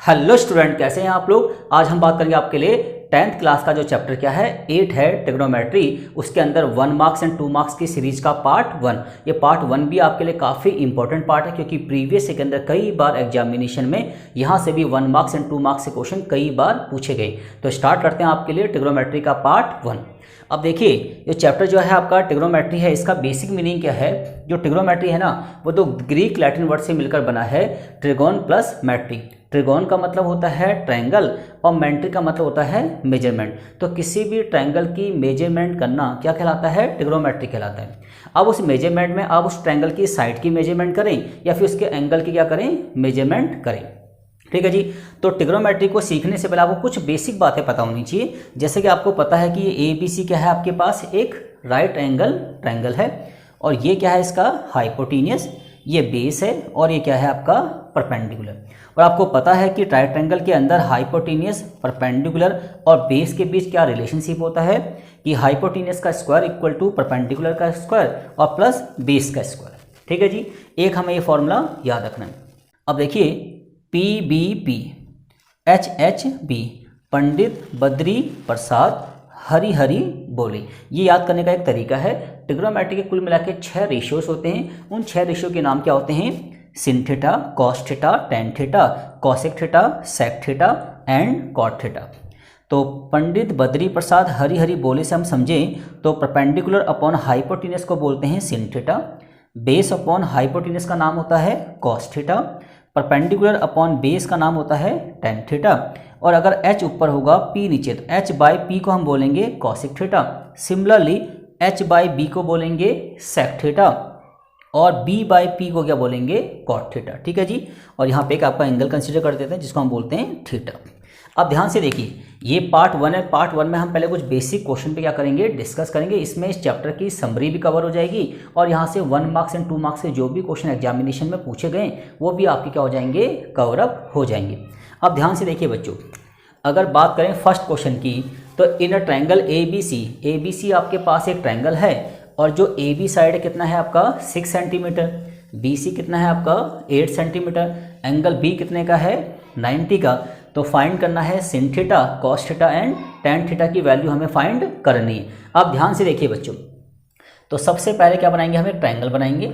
Hello student, कैसे हैं आप लोग। आज हम बात करेंगे आपके लिए 10th क्लास का जो चैप्टर क्या है 8 है ट्रिग्नोमेट्री। उसके अंदर 1 मार्क्स एंड 2 मार्क्स की सीरीज का पार्ट 1। ये पार्ट 1 भी आपके लिए काफ़ी इंपॉर्टेंट पार्ट है क्योंकि प्रीवियस के अंदर कई बार एग्जामिनेशन में यहाँ से भी 1 मार्क्स एंड 2 मार्क्स के क्वेश्चन कई बार पूछे गए। तो स्टार्ट करते हैं आपके लिए ट्रिग्नोमेट्री का पार्ट 1। अब देखिए, ये चैप्टर जो है आपका ट्रिग्नोमेट्री है, इसका बेसिक मीनिंग क्या है। जो ट्रिग्नोमेट्री है ना, वो तो ग्रीक लैटिन वर्ड से मिलकर बना है, ट्रिगोन प्लस मैट्री। ट्रिगोन का मतलब होता है ट्रायंगल और मैट्री का मतलब होता है मेजरमेंट। तो किसी भी ट्रायंगल की मेजरमेंट करना क्या कहलाता है, ट्रिग्नोमेट्री कहलाता है। अब उस मेजरमेंट में आप उस ट्रायंगल की साइड की मेजरमेंट करें या फिर उसके एंगल की क्या करें, मेजरमेंट करें। ठीक है जी। तो ट्रिग्नोमेट्री को सीखने से पहले आपको कुछ बेसिक बातें पता होनी चाहिए। जैसे कि आपको पता है कि ये ABC क्या है, आपके पास एक राइट एंगल ट्रायंगल है और ये क्या है, इसका हाइपोटेन्यूस, ये बेस है और ये क्या है आपका परपेंडिकुलर। और आपको पता है कि ट्रायंगल के अंदर हाइपोटेन्यूस, परपेंडिकुलर और बेस के बीच क्या रिलेशनशिप होता है कि हाइपोटेन्यूस का स्क्वायर इक्वल टू परपेंडिकुलर का स्क्वायर और प्लस बेस का स्क्वायर। ठीक है जी, एक हमें ये फॉर्मूला याद रखना है। अब देखिए, PBP, HHB, पंडित बद्री प्रसाद हरी हरी बोले, ये याद करने का एक तरीका है। ट्रिग्नोमेट्री के कुल मिला के 6 रेशियोज होते हैं। उन 6 रेशियो के नाम क्या होते हैं, sin theta, cos theta, tan theta, cosec theta, sec theta and cot theta. तो पंडित बद्री प्रसाद हरी हरी बोले से हम समझें तो परपेंडिकुलर अपॉन हाइपोटेन्यूस को बोलते हैं sin theta, base upon hypotenuse का नाम होता है cos theta, perpendicular upon base का नाम होता है टेन थीटा, और अगर h ऊपर होगा p नीचे तो h बाई पी को हम बोलेंगे cosec theta. Similarly h by b को बोलेंगे सेक थीटा और b बाई पी को क्या बोलेंगे, कॉट थीटा। ठीक है जी। और यहाँ पे एक आपका एंगल कंसीडर कर देते हैं जिसको हम बोलते हैं थीटा। अब ध्यान से देखिए, ये पार्ट 1 है। पार्ट 1 में हम पहले कुछ बेसिक क्वेश्चन पे क्या करेंगे, डिस्कस करेंगे। इसमें इस चैप्टर की समरी भी कवर हो जाएगी और यहाँ से 1 मार्क्स एंड 2 मार्क्स से जो भी क्वेश्चन एग्जामिनेशन में पूछे गए वो भी आपके क्या हो जाएंगे, कवर अप हो जाएंगे। अब ध्यान से देखिए बच्चों, अगर बात करें फर्स्ट क्वेश्चन की तो इन अ ट्रायंगल ABC आपके पास एक ट्रायंगल है और जो AB साइड कितना है आपका 6 सेंटीमीटर, BC कितना है आपका 8 सेंटीमीटर, एंगल B कितने का है 90 का। तो फाइंड करना है sin theta, cos theta and tan theta की वैल्यू हमें फाइंड करनी है। अब ध्यान से देखिए बच्चों, तो सबसे पहले क्या बनाएंगे, हम एक ट्रायंगल बनाएंगे।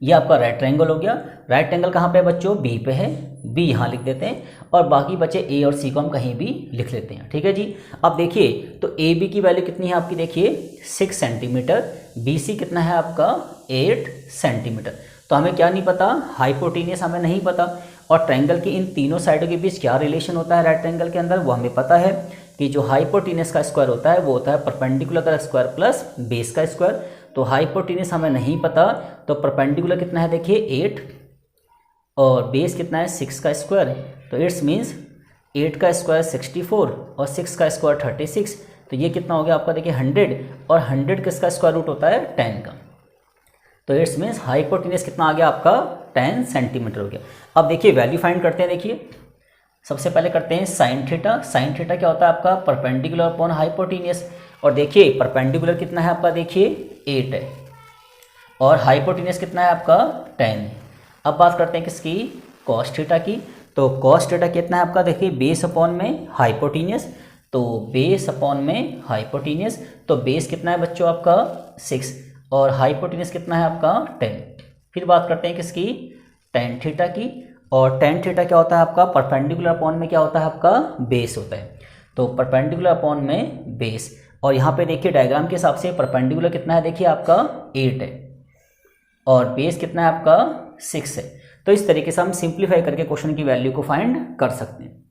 ये आपका राइट ट्रायंगल हो गया। राइट एंगल कहाँ पे है बच्चों, B पे है, B यहाँ लिख देते हैं और बाकी बचे A और C को हम कहीं भी लिख लेते हैं। ठीक है जी। अब देखिए, तो AB की वैल्यू कितनी है आपकी, देखिए 6 सेंटीमीटर, BC कितना है आपका 8 सेंटीमीटर। तो हमें क्या नहीं पता, हाइपोटेन्यूस हमें नहीं पता, और ट्रायंगल की इन तीनों साइडों के बीच क्या रिलेशन होता है राइट ट्रायंगल के अंदर, वो हमें पता है कि जो हाइपोटेन्यूस का स्क्वायर होता है वो होता है परपेंडिकुलर का स्क्वायर प्लस बेस का स्क्वायर। तो हाइपोटेन्यूस हमें नहीं पता, तो परपेंडिकुलर कितना है देखिए 8 और बेस कितना है 6 का स्क्वायर। तो इट्स मीन्स 8 का स्क्वायर 64 और 6 का स्क्वायर 36। तो ये कितना हो गया आपका देखिए 100, और 100 किसका स्क्वायर रूट होता है 10 का। तो इट्स मीन्स हाइपोटेन्यूस कितना आ गया आपका 10 सेंटीमीटर हो गया। अब देखिए वैल्यू फाइंड करते हैं। देखिए सबसे पहले करते हैं साइन थीटा। साइन थीटा क्या होता है आपका, परपेंडिकुलर अपॉन हाइपोटेन्यूस। और देखिए परपेंडिकुलर कितना है आपका, देखिए 8 है और हाइपोटेन्यूस कितना है आपका 10 है। अब बात करते हैं किसकी, कॉस थीटा की। तो कॉस थीटा कितना है आपका, देखिए बेस अपॉन में हाइपोटेन्यूस, तो बेस अपॉन में हाइपोटेन्यूस। तो बेस कितना है बच्चों आपका 6 और हाइपोटेन्यूस कितना है आपका 10। फिर बात करते हैं किसकी, टेन थीटा की। और टेन थीटा क्या होता है आपका, परपेंडिकुलर अपॉन में क्या होता है आपका बेस होता है। तो परपेंडिकुलर अपॉन में बेस, और यहाँ पे देखिए डायग्राम के हिसाब से परपेंडिकुलर कितना है देखिए आपका 8 है और बेस कितना है आपका 6 है। तो इस तरीके से हम सिंप्लीफाई करके क्वेश्चन की वैल्यू को फाइंड कर सकते हैं।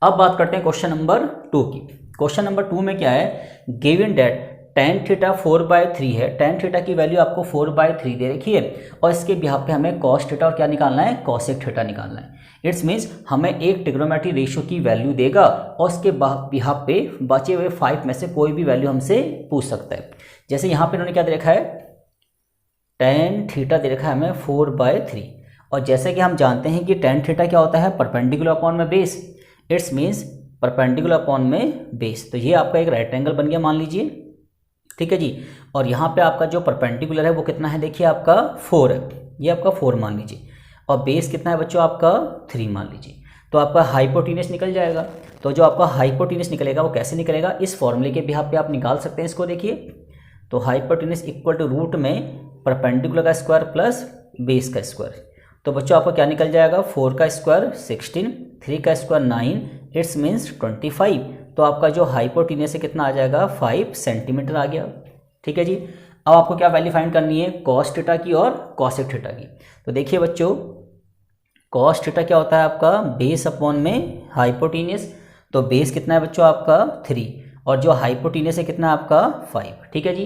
अब बात करते हैं क्वेश्चन नंबर 2 की। क्वेश्चन नंबर 2 में क्या है, गिवन डेट टेन थीटा 4/3 है। टेन थीटा की वैल्यू आपको 4/3 दे रखी है और इसके बिहाफ पे हमें कॉस थीटा और क्या निकालना है, कॉसेक थीटा निकालना है। इट्स मीन्स हमें एक ट्रिग्नोमेट्री रेशियो की वैल्यू देगा और उसके बिहाफ पे बचे हुए 5 में से कोई भी वैल्यू हमसे पूछ सकता है। जैसे यहाँ पे इन्होंने क्या दे रखा है, टेन थीटा दे रखा है हमें 4/3, और जैसे कि हम जानते हैं कि टेन थीटा क्या होता है, परपेंडिकुलर अपॉन में base. It's means perpendicular upon में बेस। तो ये आपका एक राइट एंगल बन गया मान लीजिए। ठीक है जी। और यहाँ पे आपका जो परपेंडिकुलर है वो कितना है देखिए आपका 4 है, ये आपका 4 मान लीजिए। और बेस कितना है बच्चों आपका 3 मान लीजिए, तो आपका हाइपोटेन्यूस निकल जाएगा। तो जो आपका हाइपोटेन्यूस निकलेगा वो कैसे निकलेगा, इस फॉर्मूले के बिहाफ पे आप निकाल सकते हैं इसको। देखिए तो हाइपोटेन्यूस इक्वल टू रूट में परपेंडिकुलर का स्क्वायर प्लस बेस का स्क्वायर। तो बच्चों आपका क्या निकल जाएगा, 4 का स्क्वायर 16, 3 का स्क्वायर 9, इट्स मीन्स 25। तो आपका जो हाइपोटेन्यूस है कितना आ जाएगा, 5 सेंटीमीटर आ गया। ठीक है जी। अब आपको क्या वैल्यू फाइंड करनी है, कॉस थीटा की और कॉसेक थीटा की। तो देखिए बच्चों कॉस थीटा क्या होता है आपका, बेस अपॉन में हाइपोटेन्यूस। तो बेस कितना है बच्चों आपका 3 और जो हाइपोटेन्यूस है कितना है आपका 5। ठीक है जी।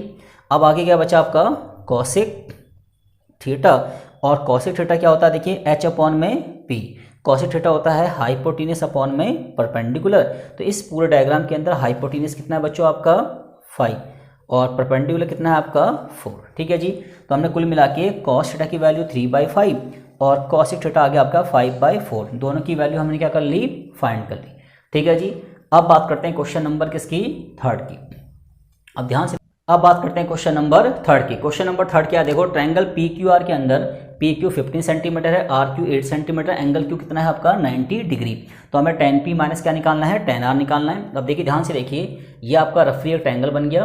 अब आगे क्या बचा आपका कॉसेक थीटा, और कॉसेक थीटा क्या होता है देखिए एच अपॉन में पी। कॉसेक थीटा होता है हाइपोटेन्यूस अपॉन में परपेंडिकुलर। तो इस पूरे डायग्राम के अंदर हाइपोटेन्यूस कितना है बच्चों आपका 5 और परपेंडिकुलर कितना है आपका 4। ठीक है जी। तो हमने कुल मिला के कॉस थीटा की वैल्यू 3/5 और कॉसेक थीटा आ गया आपका 5/4। दोनों की वैल्यू हमने क्या कर ली, फाइंड कर ली। ठीक है जी। अब बात करते हैं क्वेश्चन नंबर किसकी, थर्ड की। अब ध्यान से अब बात करते हैं क्वेश्चन नंबर थर्ड की। क्वेश्चन नंबर थर्ड क्या, देखो ट्रायंगल पी क्यू आर के अंदर पी क्यू 15 सेंटीमीटर है, r q 8 centimetre, angle q कितना है आपका 90 डिग्री। तो हमें tan p माइनस क्या निकालना है, tan r निकालना है। अब देखिए ध्यान से देखिए, ये आपका रफली एक ट्रायंगल बन गया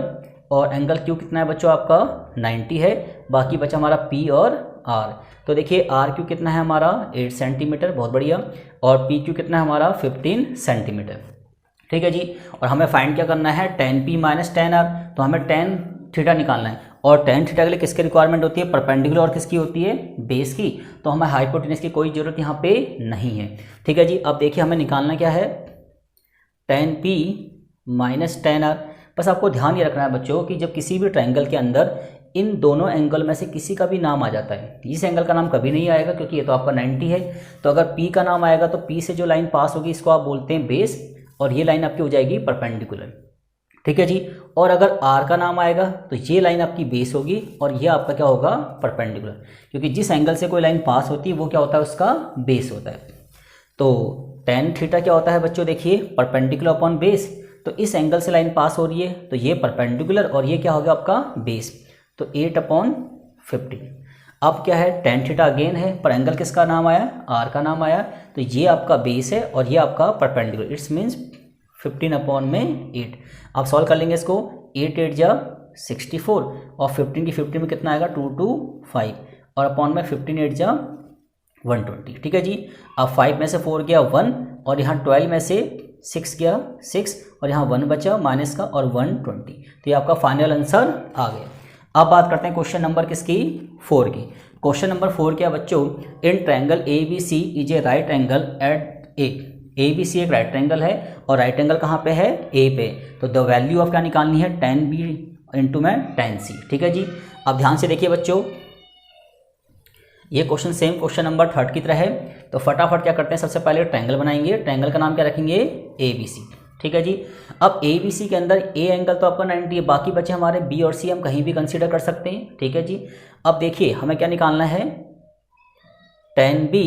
और एंगल क्यू कितना है बच्चों आपका 90 है, बाकी बचा हमारा p और r। तो देखिए आर क्यू कितना है हमारा 8 सेंटीमीटर, बहुत बढ़िया, और पी क्यू कितना है हमारा 15 सेंटीमीटर। ठीक है जी। और हमें फाइंड क्या करना है, tan p minus tan r। तो हमें tan थीटा निकालना है और tan थीटा के लिए किसकी रिक्वायरमेंट होती है, परपेंडिकुलर और किसकी होती है, बेस की। तो हमें हाइपोटेन्यूस की कोई जरूरत यहाँ पे नहीं है। ठीक है जी। अब देखिए हमें निकालना क्या है, tan p minus tan r। बस आपको ध्यान ये रखना है बच्चों कि जब किसी भी ट्रायंगल के अंदर इन दोनों एंगल में से किसी का भी नाम आ जाता है, इस एंगल का नाम कभी नहीं आएगा क्योंकि ये तो आपका 90 है। तो अगर P का नाम आएगा तो P से जो लाइन पास होगी इसको आप बोलते हैं बेस, और ये लाइन आपकी हो जाएगी परपेंडिकुलर। ठीक है जी। और अगर R का नाम आएगा तो ये लाइन आपकी बेस होगी और ये आपका क्या होगा, परपेंडिकुलर, क्योंकि जिस एंगल से कोई लाइन पास होती है वो क्या होता है, उसका बेस होता है। तो tan थीटा क्या होता है बच्चों, देखिए परपेंडिकुलर अपॉन बेस। तो इस एंगल से लाइन पास हो रही है तो ये परपेंडिकुलर और ये क्या होगा आपका बेस। तो 8/15। अब क्या है, tan थीटा अगेन है, पर एंगल किसका नाम आया, R का नाम आया। तो ये आपका बेस है और ये आपका परपेंडिकुलर, इट्स मीन्स 15/8। आप सॉल्व कर लेंगे इसको, 8 8 जा 64 और 15 की 15 में कितना आएगा 2 2 5 और अपॉन में 15 8 जा 120। ठीक है जी। अब 5 में से 4 गया 1 और यहाँ 12 में से 6 गया 6 और यहाँ 1 बचा माइनस का और 120। तो ये आपका फाइनल आंसर आ गया। अब बात करते हैं क्वेश्चन नंबर किसकी, 4 की। क्वेश्चन नंबर 4 क्या बच्चों, in triangle a b c is a right angle at a b c एक राइट ट्रायंगल है और राइट एंगल कहाँ पे है, ए पे। तो द वैल्यू ऑफ क्या निकालनी है, tan b इंटू में tan c। ठीक है जी। अब ध्यान से देखिए बच्चों, ये क्वेश्चन सेम क्वेश्चन नंबर 3 की तरह है। तो फटाफट क्या करते हैं, सबसे पहले ट्रायंगल बनाएंगे। ट्रायंगल का नाम क्या रखेंगे, ए बी सी। ठीक है जी। अब ए बी सी के अंदर ए एंगल तो आपका 90 है, बाकी बचे हमारे बी और सी हम कहीं भी कंसीडर कर सकते हैं। ठीक है जी। अब देखिए हमें क्या निकालना है, tan b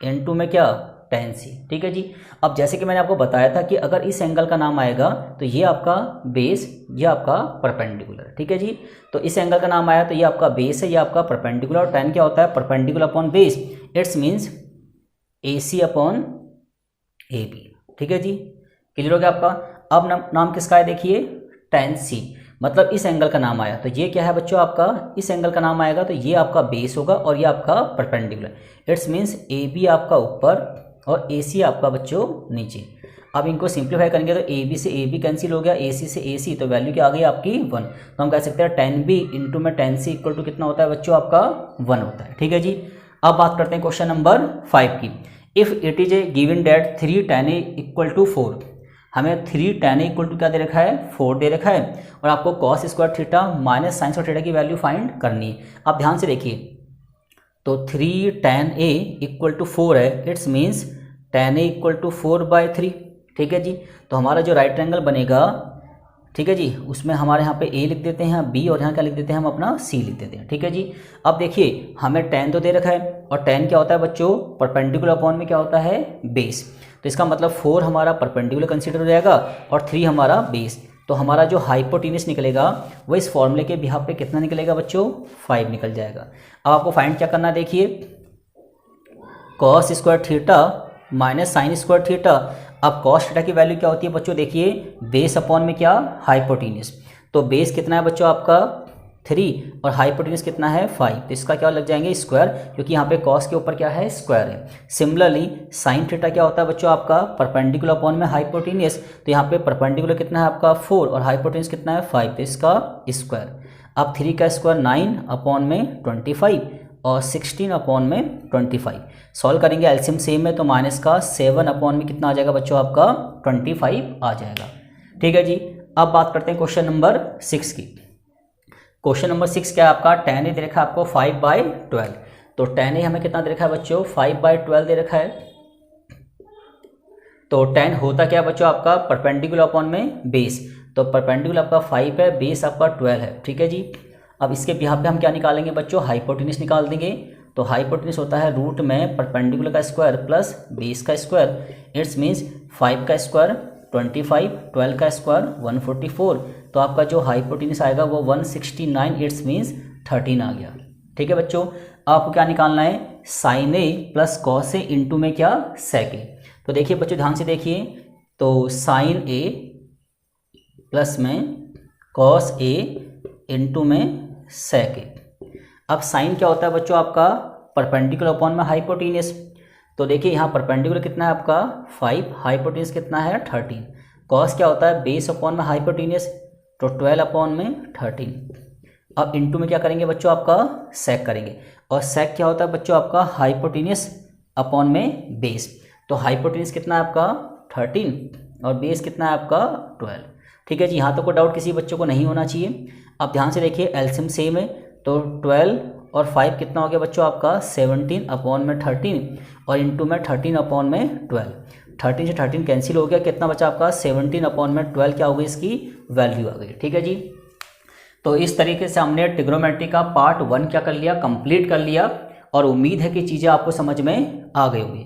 इंटू में क्या tan c। ठीक है जी। अब जैसे कि मैंने आपको बताया था कि अगर इस एंगल का नाम आएगा तो ये आपका बेस, ये आपका परपेंडिकुलर। ठीक है जी। तो इस एंगल का नाम आया तो ये आपका बेस है, ये आपका परपेंडिकुलर, और tan क्या होता है, perpendicular upon base, it's means AC upon AB। ठीक है जी, क्लियर हो गया आपका। अब नाम किसका है, देखिए tan c, मतलब इस एंगल का नाम आया तो ये क्या है बच्चों आपका, इस एंगल का नाम आएगा तो ये आपका बेस होगा और ये आपका परपेंडिकुलर, इट्स मीन्स AB आपका ऊपर और AC आपका बच्चों नीचे। अब इनको सिंप्लीफाई करेंगे तो AB से AB कैंसिल हो गया, AC से AC, तो वैल्यू क्या आ गई आपकी 1। तो हम कह सकते हैं tan B इंटू में tan C इक्वल टू कितना होता है बच्चों आपका 1 होता है। ठीक है जी। अब बात करते हैं क्वेश्चन नंबर 5 की। If it is a given that 3 tan A equal to 4, हमें 3 tan A इक्वल टू क्या दे रखा है, 4 दे रखा है, और आपको cos square theta minus sine square theta की वैल्यू फाइंड करनी है। अब ध्यान से देखिए, तो 3 tan A इक्वल टू 4 है, it's means tan A equal to 4/3। ठीक है जी। तो हमारा जो राइट ट्रायंगल बनेगा, ठीक है जी, उसमें हमारे यहाँ पे A लिख देते हैं, B, और यहाँ क्या लिख देते हैं हम अपना C लिख देते हैं। ठीक है जी। अब देखिए हमें tan तो दे रखा है, और tan क्या होता है बच्चों, परपेंडिकुलर अपॉन में क्या होता है, बेस। तो इसका मतलब 4 हमारा परपेंडिकुलर कंसीडर हो जाएगा और 3 हमारा बेस। तो हमारा जो हाइपोटेन्यूस निकलेगा वो इस फॉर्मूले के बिहाफ पे कितना निकलेगा बच्चों, 5 निकल जाएगा। अब आपको फाइंड क्या करना है, देखिए cos square theta minus sine square theta. अब कॉस थीटा की वैल्यू क्या होती है बच्चों, देखिए बेस अपॉन में क्या, हाइपोटेन्यूस। तो बेस कितना है बच्चों आपका 3 और हाइपोटेन्यूस कितना है 5, तो इसका क्या लग जाएंगे स्क्वायर, क्योंकि यहाँ पे कॉस के ऊपर क्या है स्क्वायर है। सिमिलरली साइन थीटा क्या होता है बच्चों आपका परपेंडिकुलर अपॉन में हाइपोटेन्यूस, तो यहाँ पे परपेंडिकुलर कितना है आपका 4 और हाइपोटेन्यूस कितना है 5, तो इसका स्क्वायर। अब 3 का स्क्वायर 9 अपॉन में 25 और 16 अपॉन में 25। सॉल्व करेंगे एलसीएम सेम है, तो माइनस का 7 अपॉन में कितना आ जाएगा बच्चों आपका 25 आ जाएगा। ठीक है जी। अब बात करते हैं क्वेश्चन नंबर 6 की। क्वेश्चन नंबर 6 क्या है आपका, tan ए दे रखा है आपको 5/12। तो tan ए हमें कितना दे रखा है बच्चों 5/12 दे रखा है। तो tan होता क्या है बच्चों आपका परपेंडिकुलर अपॉन में बेस, तो परपेंडिकुलर आपका 5 है, बेस आपका 12 है। ठीक है जी। अब इसके यहाँ पे हम क्या निकालेंगे बच्चों, हाइपोटेन्यूस निकाल देंगे। तो हाइपोटेन्यूस होता है रूट में परपेंडिकुलर का स्क्वायर प्लस बेस का स्क्वायर। इट्स मीन्स 5 का स्क्वायर 25, 12 का स्क्वायर 144। तो आपका जो हाइपोटेन्यूस आएगा वो 169, इट्स मीन्स 13 आ गया। ठीक है बच्चों। आपको क्या निकालना है, sign A plus cos A into में क्या सेक ए। तो देखिए बच्चों ध्यान से देखिए, तो साइन ए प्लस में कॉस ए इंटू में सेक ए। अब साइन क्या होता है बच्चों आपका परपेंडिकुलर अपॉन में हाइपोटेन्यूस। तो देखिए यहाँ परपेंडिकुलर कितना है आपका 5, हाइपोटेन्यूस कितना है 13। कॉस क्या होता है बेस अपॉन में हाइपोटेन्यूस, तो 12 अपॉन में 13। अब इंटू में क्या करेंगे बच्चों आपका सेक करेंगे, और सेक क्या होता है बच्चों आपका हाइपोटेन्यूस अपॉन में बेस। तो हाइपोटेन्यूस कितना है आपका 13 और बेस कितना है आपका 12। ठीक है जी। यहाँ तो कोई डाउट किसी बच्चों को नहीं होना चाहिए। अब ध्यान से देखिए एलसीएम सेम है, तो 12 और 5 कितना हो गया बच्चों आपका 17 अपॉन में 13 और इंटू में 13 अपॉन में 12। 13 से 13 कैंसिल हो गया, कितना बचा आपका 17 अपॉन में 12 क्या हो गई इसकी वैल्यू आ गई। ठीक है जी। तो इस तरीके से हमने ट्रिग्नोमेट्री का पार्ट 1 क्या कर लिया, कंप्लीट कर लिया, और उम्मीद है कि चीज़ें आपको समझ में आ गई होंगी।